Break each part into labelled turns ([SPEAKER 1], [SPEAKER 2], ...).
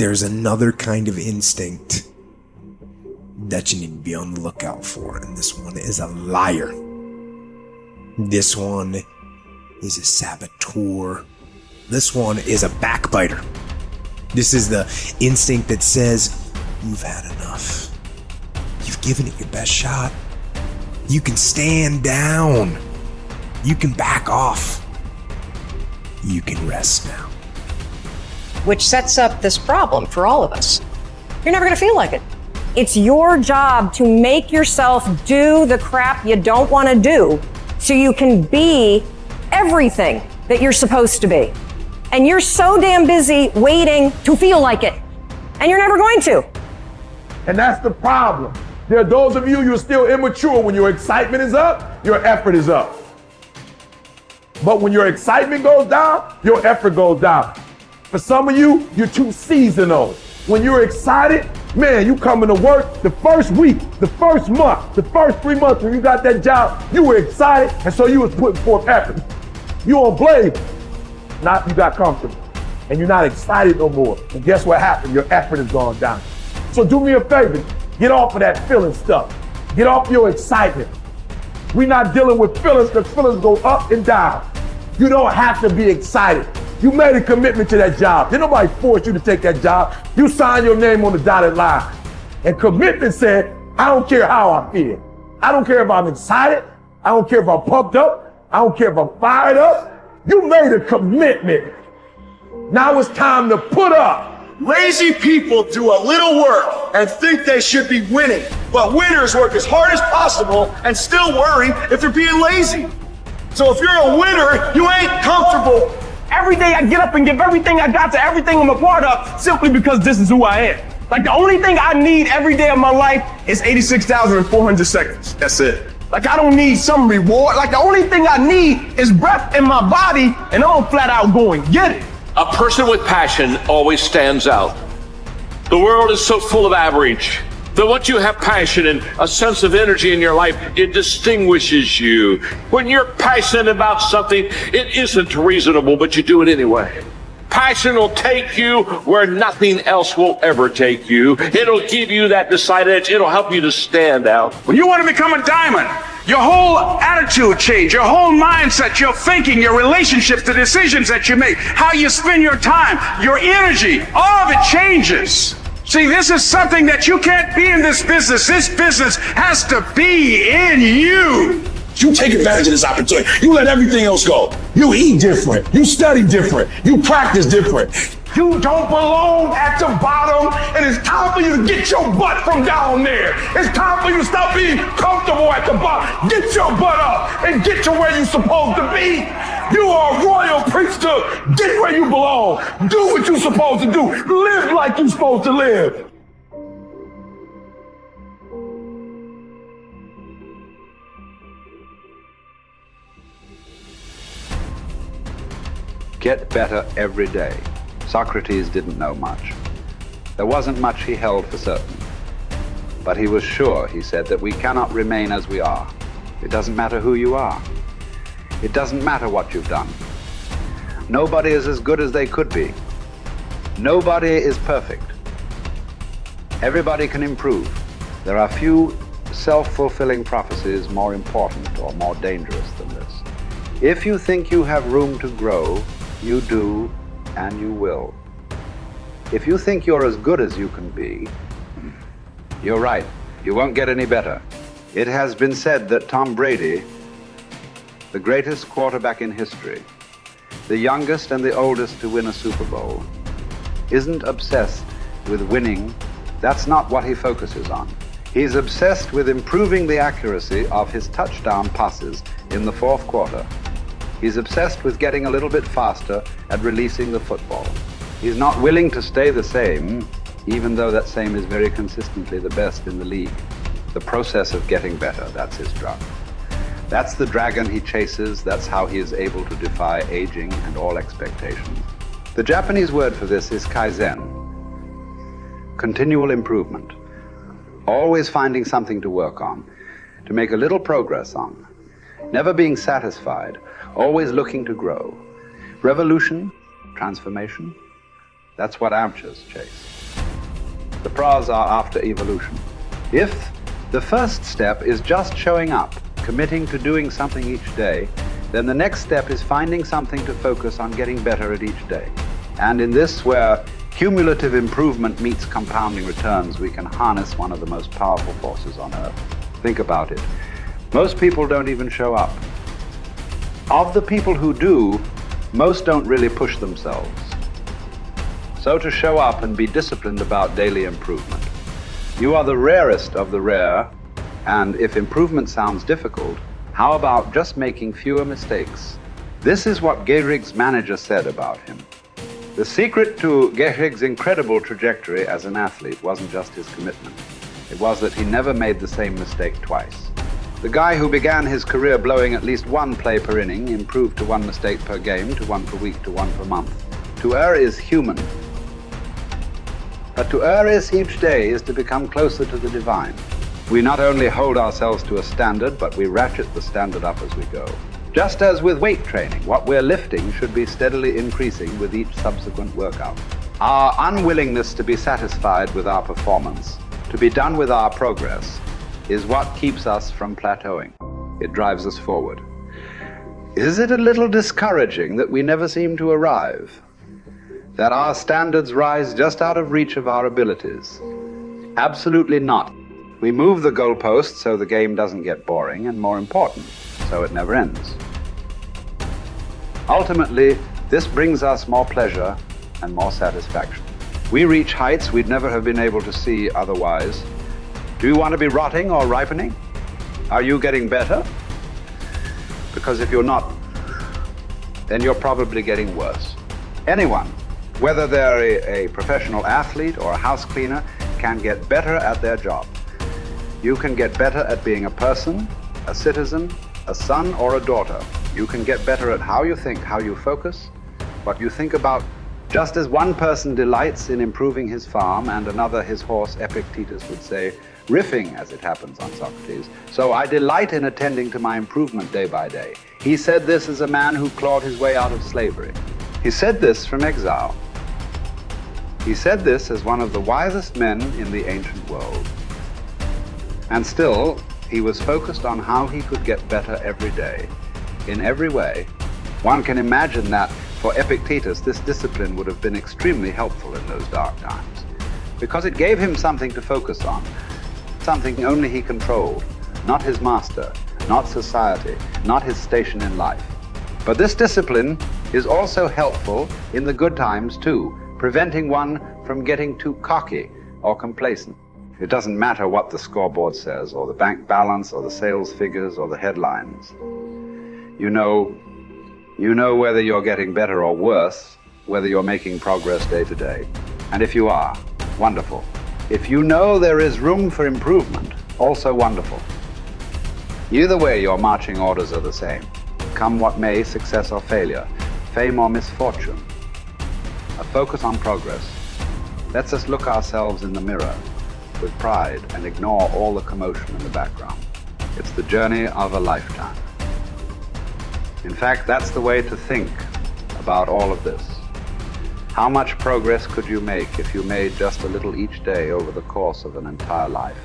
[SPEAKER 1] there's another kind of instinct that you need to be on the lookout for, and this one is a liar. This one is a saboteur. This one is a backbiter. This is the instinct that says, you've had enough. You've given it your best shot. You can stand down. You can back off. You can rest now.
[SPEAKER 2] Which sets up this problem for all of us. You're never gonna feel like it. It's your job to make yourself do the crap you don't wanna do so you can be everything that you're supposed to be. And you're so damn busy waiting to feel like it. And you're never going to.
[SPEAKER 3] And that's the problem. There are those of you, you're still immature. When your excitement is up, your effort is up. But when your excitement goes down, your effort goes down. For some of you, you're too seasonal. When you're excited, man, you coming to work the first week, the first month, the first 3 months when you got that job, you were excited, and so you was putting forth effort. You on blade, not you got comfortable, and you're not excited no more. And guess what happened? Your effort has gone down. So do me a favor, get off of that feeling stuff. Get off your excitement. We're not dealing with feelings because feelings go up and down. You don't have to be excited. You made a commitment to that job. Did nobody force you to take that job? You signed your name on the dotted line. And commitment said, I don't care how I feel. I don't care if I'm excited. I don't care if I'm pumped up. I don't care if I'm fired up. You made a commitment. Now it's time to put up.
[SPEAKER 4] Lazy people do a little work and think they should be winning, but winners work as hard as possible and still worry if they're being lazy. So if you're a winner, you ain't comfortable.
[SPEAKER 5] Every day I get up and give everything I got to everything I'm a part of simply because this is who I am. Like the only thing I need every day of my life is 86,400 seconds. That's it. Like I don't need some reward. Like the only thing I need is breath in my body and I'm flat out going, get it.
[SPEAKER 6] A person with passion always stands out. The world is so full of average that once you have passion and a sense of energy in your life, it distinguishes you. When you're passionate about something, it isn't reasonable, but you do it anyway. Passion will take you where nothing else will ever take you. It'll give you that decided edge. It'll help you to stand out.
[SPEAKER 5] When you want to become a diamond, your whole attitude change, your whole mindset, your thinking, your relationships, the decisions that you make, how you spend your time, your energy, all of it changes. See, this is something that you can't be in this business. This business has to be in you.
[SPEAKER 4] You take advantage of this opportunity. You let everything else go. You eat different. You study different. You practice different.
[SPEAKER 3] You don't belong at the bottom, and it's time for you to get your butt from down there. It's time for you to stop being comfortable at the bottom. Get your butt up and get to where you're supposed to be. You are a royal priesthood. Get where you belong. Do what you're supposed to do. Live like you're supposed to live.
[SPEAKER 7] Get better every day. Socrates didn't know much. There wasn't much he held for certain. But he was sure, he said, that we cannot remain as we are. It doesn't matter who you are. It doesn't matter what you've done. Nobody is as good as they could be. Nobody is perfect. Everybody can improve. There are few self-fulfilling prophecies more important or more dangerous than this. If you think you have room to grow, you do, and you will. If you think you're as good as you can be, you're right. You won't get any better. It has been said that Tom Brady, the greatest quarterback in history, the youngest and the oldest to win a Super Bowl, isn't obsessed with winning. That's not what he focuses on. He's obsessed with improving the accuracy of his touchdown passes in the fourth quarter. He's obsessed with getting a little bit faster at releasing the football. He's not willing to stay the same, even though that same is very consistently the best in the league. The process of getting better, that's his drug. That's the dragon he chases. That's how he is able to defy aging and all expectations. The Japanese word for this is kaizen, continual improvement. Always finding something to work on, to make a little progress on. Never being satisfied, always looking to grow. Revolution, transformation, That's what amateurs chase. The pros are after evolution. If the first step is just showing up, committing to doing something each day, then the next step is finding something to focus on getting better at each day. And in this, where cumulative improvement meets compounding returns, we can harness one of the most powerful forces on earth. Think about it. Most people don't even show up. Of the people who do, most don't really push themselves. So to show up and be disciplined about daily improvement. You are the rarest of the rare, and if improvement sounds difficult, how about just making fewer mistakes? This is what Gehrig's manager said about him. The secret to Gehrig's incredible trajectory as an athlete wasn't just his commitment. It was that he never made the same mistake twice. The guy who began his career blowing at least one play per inning improved to one mistake per game, to one per week, to one per month. To err is human. But to err is each day is to become closer to the divine. We not only hold ourselves to a standard, but we ratchet the standard up as we go. Just as with weight training, what we're lifting should be steadily increasing with each subsequent workout. Our unwillingness to be satisfied with our performance, to be done with our progress, is what keeps us from plateauing. It drives us forward. Is it a little discouraging that we never seem to arrive? That our standards rise just out of reach of our abilities? Absolutely not. We move the goalposts so the game doesn't get boring, and more important, so it never ends. Ultimately, this brings us more pleasure and more satisfaction. We reach heights we'd never have been able to see otherwise. Do you want to be rotting or ripening? Are you getting better? Because if you're not, then you're probably getting worse. Anyone, whether they're a professional athlete or a house cleaner, can get better at their job. You can get better at being a person, a citizen, a son or a daughter. You can get better at how you think, how you focus, what you think about. Just as one person delights in improving his farm and another his horse, Epictetus would say, riffing as it happens on Socrates, so I delight in attending to my improvement day by day. He said this as a man who clawed his way out of slavery. He said this from exile. He said this as one of the wisest men in the ancient world. And still, he was focused on how he could get better every day, in every way. One can imagine that for Epictetus, this discipline would have been extremely helpful in those dark times, because it gave him something to focus on, something only he controlled, not his master, not society, not his station in life. But this discipline is also helpful in the good times too, preventing one from getting too cocky or complacent. It doesn't matter what the scoreboard says, or the bank balance, or the sales figures, or the headlines. You know whether you're getting better or worse, whether you're making progress day to day. And if you are, wonderful. If you know there is room for improvement, also wonderful. Either way, your marching orders are the same. Come what may, success or failure, fame or misfortune. A focus on progress lets us look ourselves in the mirror with pride and ignore all the commotion in the background. It's the journey of a lifetime. In fact, that's the way to think about all of this. How much progress could you make if you made just a little each day over the course of an entire life?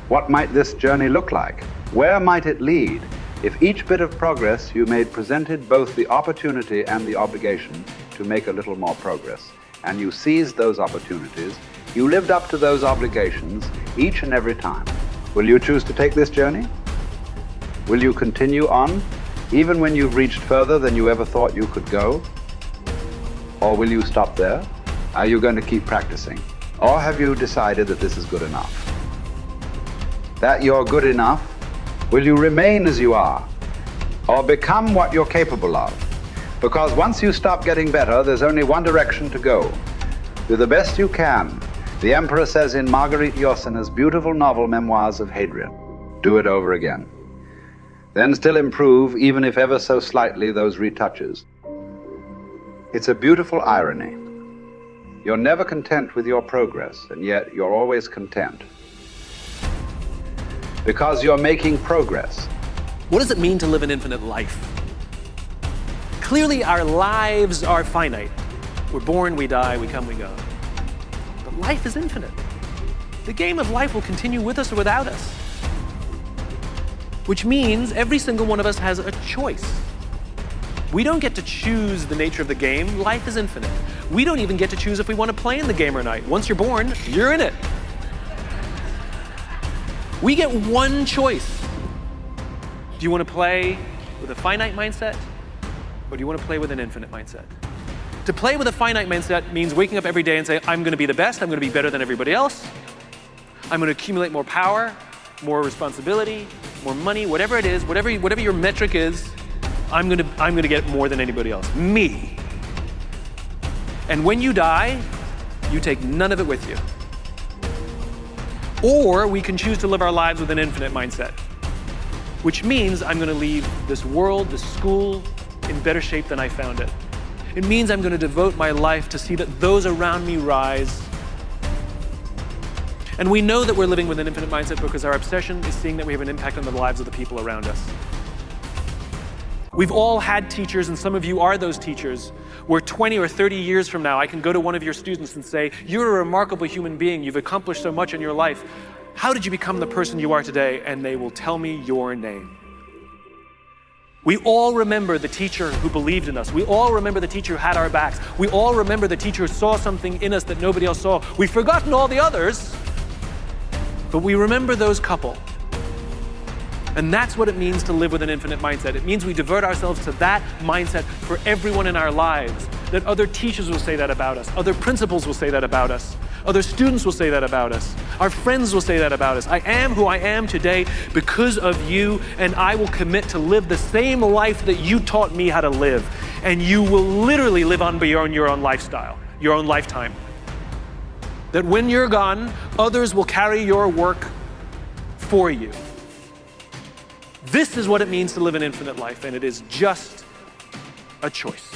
[SPEAKER 7] What might this journey look like? Where might it lead if each bit of progress you made presented both the opportunity and the obligation to make a little more progress, and you seized those opportunities, you lived up to those obligations each and every time? Will you choose to take this journey? Will you continue on, even when you've reached further than you ever thought you could go? Or will you stop there? Are you going to keep practicing? Or have you decided that this is good enough? That you're good enough? Will you remain as you are? Or become what you're capable of? Because once you stop getting better, there's only one direction to go. Do the best you can. The Emperor says in Marguerite Yourcenar's beautiful novel Memoirs of Hadrian, do it over again. Then still improve, even if ever so slightly, those retouches. It's a beautiful irony. You're never content with your progress, and yet you're always content. Because you're making progress.
[SPEAKER 8] What does it mean to live an infinite life? Clearly, our lives are finite. We're born, we die, we come, we go. But life is infinite. The game of life will continue with us or without us. Which means every single one of us has a choice. We don't get to choose the nature of the game. Life is infinite. We don't even get to choose if we want to play in the game or not. Once you're born, you're in it. We get one choice. Do you want to play with a finite mindset, or do you want to play with an infinite mindset? To play with a finite mindset means waking up every day and say, I'm going to be the best, I'm going to be better than everybody else, I'm going to accumulate more power, more responsibility, more money, whatever it is, whatever your metric is, I'm going to get more than anybody else. Me. And when you die, you take none of it with you. Or we can choose to live our lives with an infinite mindset, which means I'm going to leave this world, this school, in better shape than I found it. It means I'm going to devote my life to see that those around me rise. And we know that we're living with an infinite mindset because our obsession is seeing that we have an impact on the lives of the people around us. We've all had teachers, and some of you are those teachers, where 20 or 30 years from now, I can go to one of your students and say, you're a remarkable human being, you've accomplished so much in your life. How did you become the person you are today? And they will tell me your name. We all remember the teacher who believed in us. We all remember the teacher who had our backs. We all remember the teacher who saw something in us that nobody else saw. We've forgotten all the others, but we remember those couple. And that's what it means to live with an infinite mindset. It means we divert ourselves to that mindset for everyone in our lives. That other teachers will say that about us. Other principals will say that about us. Other students will say that about us. Our friends will say that about us. I am who I am today because of you, and I will commit to live the same life that you taught me how to live. And you will literally live on beyond your own lifestyle, your own lifetime. That when you're gone, others will carry your work for you. This is what it means to live an infinite life, and it is just a choice.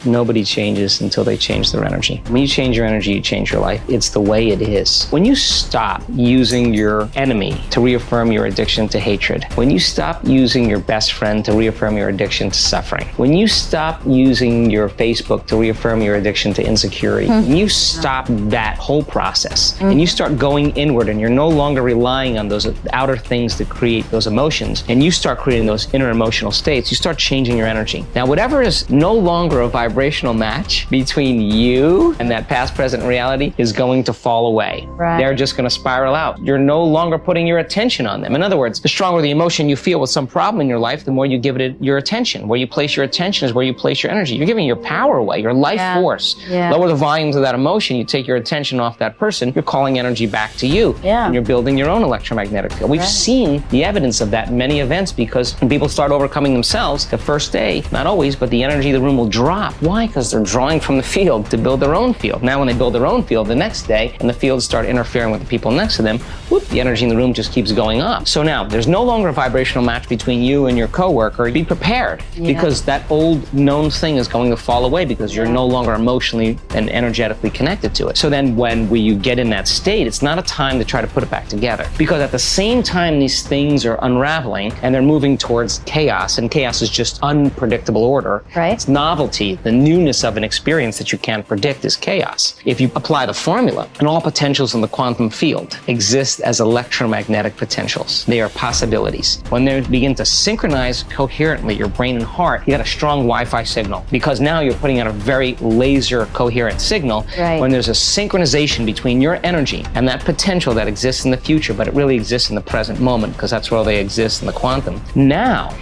[SPEAKER 9] Nobody changes until they change their energy. When you change your energy, you change your life. It's the way it is. When you stop using your enemy to reaffirm your addiction to hatred, when you stop using your best friend to reaffirm your addiction to suffering, when you stop using your Facebook to reaffirm your addiction to insecurity, when you stop that whole process and you start going inward and you're no longer relying on those outer things to create those emotions, and you start creating those inner emotional states, you start changing your energy. Now, whatever is no longer a vibrational match between you and that past, present reality is going to fall away.
[SPEAKER 10] Right.
[SPEAKER 9] They're just going to spiral out. You're no longer putting your attention on them. In other words, the stronger the emotion you feel with some problem in your life, the more you give it your attention. Where you place your attention is where you place your energy. You're giving your power away, your life force.
[SPEAKER 10] Yeah.
[SPEAKER 9] Lower the volumes of that emotion, you take your attention off that person, you're calling energy back to you.
[SPEAKER 10] Yeah.
[SPEAKER 9] And you're building your own electromagnetic field. We've seen the evidence of that in many events, because when people start overcoming themselves, the first day, not always, but the energy of the room will drop. Why? Because they're drawing from the field to build their own field. Now when they build their own field the next day and the fields start interfering with the people next to them, whoop, the energy in the room just keeps going up. So now there's no longer a vibrational match between you and your coworker. Be prepared, because that old known thing is going to fall away because you're no longer emotionally and energetically connected to it. So then when you get in that state, it's not a time to try to put it back together, because at the same time these things are unraveling and they're moving towards chaos, and chaos is just unpredictable order.
[SPEAKER 10] Right.
[SPEAKER 9] It's novelty, the newness of an experience that you can't predict is chaos. If you apply the formula, and all potentials in the quantum field exist as electromagnetic potentials. They are possibilities. When they begin to synchronize coherently, your brain and heart, you got a strong Wi-Fi signal, because now you're putting out a very laser coherent signal.
[SPEAKER 10] Right.
[SPEAKER 9] When there's a synchronization between your energy and that potential that exists in the future, but it really exists in the present moment, because that's where they exist in the quantum. Now,